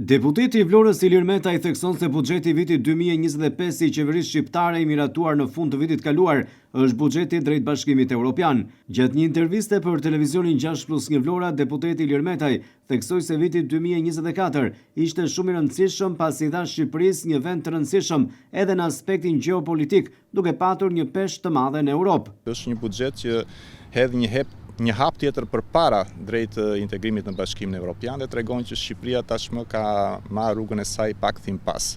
Deputeti i Vlorës Ilir Metaj thekson se buxheti i vitit 2025 i qeverisë shqiptare i miratuar në fund të vitit kaluar është buxheti drejt Bashkimit Evropian. Gjatë një interviste për televizionin 6+1 Vlora, deputeti Ilir Metaj theksoi se viti 2024 ishte shumë i rëndësishëm pasi dha Shqipërisë një vend të rëndësishëm edhe në aspektin gjeopolitik, duke patur një peshë të madhe në Europë. Është një buxhet që hedh një hap tjetër përpara drejt integrimit në Bashkimin Evropian dhe tregon që Shqipëria tashmë ka marrë rrugën e saj pak thim pas.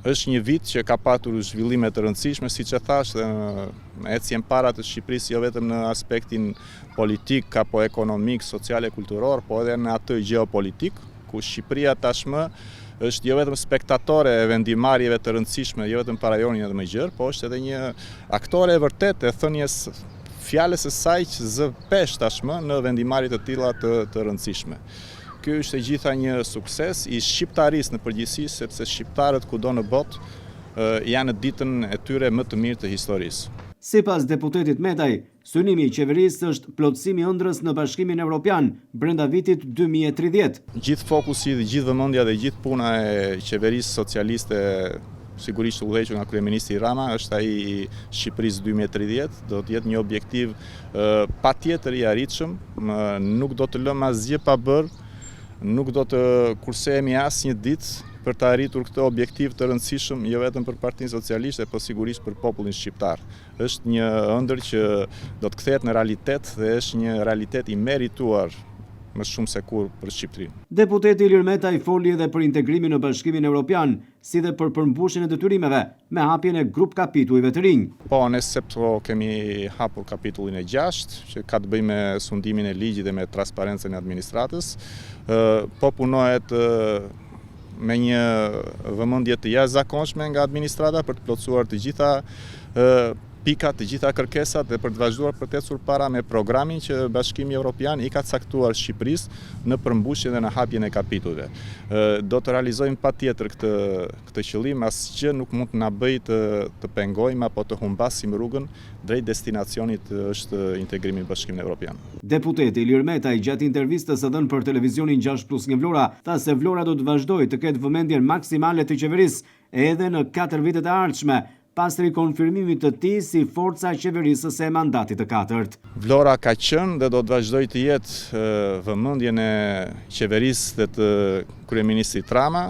Është një vit që ka patur zhvillime të rëndësishme, siç e thash, në ecjen para të Shqipërisë jo vetëm në aspektin politik apo ekonomik, social e kulturor, po edhe në atë gjeopolitik, ku Shqipëria tashmë është jo vetëm spektatore e vendimarrjeve të rëndësishme, jo vetëm para rajonin edhe më gjerë, po është edhe një aktore e vërtet e thënies fjalës së saj që zë pesh tashmë në vendimarrje të tilla të rëndësishme. Ky është e gjitha një sukses i shqiptarisë në përgjithësi, sepse shqiptarët kudo në botë janë në ditën e tyre më të mirë të historisë. Sipas deputetit Metaj, synimi i qeverisë është plotësimi i ëndrrës në Bashkimin Evropian brenda vitit 2030. Gjithë fokusi dhe gjithë vëmendja dhe gjithë puna e qeverisë socialiste, sigurisht udhëhequr nga kryeministri Rama, është ai i Shqipërisë 2030, do të jetë një objektiv patjetër i arritshëm, nuk do të lëmë asgjë pa bërë, nuk do të kursehemi asnjë ditë për të arritur këtë objektiv të rëndësishëm, jo vetëm për Partinë Socialiste, por sigurisht për popullin shqiptar. Është një ëndër që do të kthehet në realitet dhe është një realitet i merituar më shumë se kur për Shqipërinë. Deputeti Ilir Metaj foli edhe për integrimin në Bashkimin Evropian, si dhe për përmbushjen e detyrimeve me hapjen e grup kapitujve të rinj. Po, ne sepse kemi hapur kapitullin e 6, që ka të bëjë me sundimin e ligjit dhe me transparencën e administratës. Po punohet me një vëmendje të jashtëzakonshme nga administrata për të plotësuar të gjitha pikat, të gjitha kërkesat dhe për të vazhduar për të ecur para me programin që Bashkimi Evropian i ka caktuar Shqipërisë në përmbushjen dhe në hapjen e kapitujve. Do të realizojmë patjetër këtë qëllim, asgjë nuk mund të na bëjë të pengojmë apo të humbasim rrugën drejt destinacionit është integrimi në Bashkimin Evropian. Deputeti Ilir Metaj gjatë intervistës së dhënë për televizionin 6+1 Vlora, tha se Vlora do të vazhdojë të ketë vëmendjen maksimale të qeverisë edhe në 4 vitet e ardhshme, pas rikonfirmimit të tij si forca qeverisëse e mandatit të 4. Vlora ka qenë dhe do të vazhdojë të jetë vëmendjen e qeverisë dhe të kryeministrit Rama.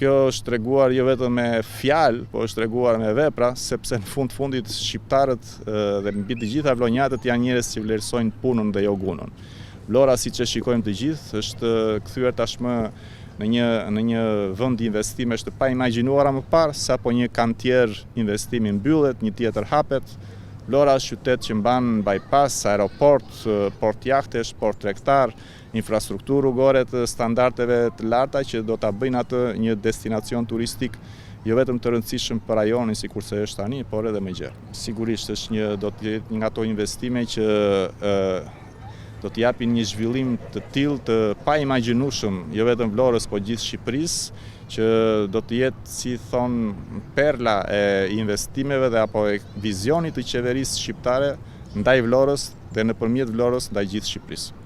Kjo është treguar jo vetëm me fjalë, po është treguar me vepra, sepse në fundit shqiptarët dhe mbi të gjitha vlonjatët janë njerëz që vlerësojnë punën dhe jo gunën. Vlora, siç e shikojmë të gjithë, është kthyer tashmë në një vend investimesh të pa imagjinuara më parë, sapo një kantier investimi mbyllet, një tjetër hapet. Vlora është qytet që mban bypass, aeroport, port jahtesh, port tregtar, infrastrukturë rrugore të standardeve të larta që do ta bëjnë atë një destinacion turistik jo vetëm të rëndësishëm për rajonin sikurse është tani, por edhe më gjerë. Sigurisht është do të jetë një nga ato investime që do të japin një zhvillim të tillë të pa imagjinueshëm, jo vetëm Vlorës, po gjithë Shqipërisë, që do të jetë, si thon, perla e investimeve dhe apo e vizionit të qeverisë shqiptare ndaj Vlorës dhe nëpërmjet Vlorës ndaj gjithë Shqipërisë.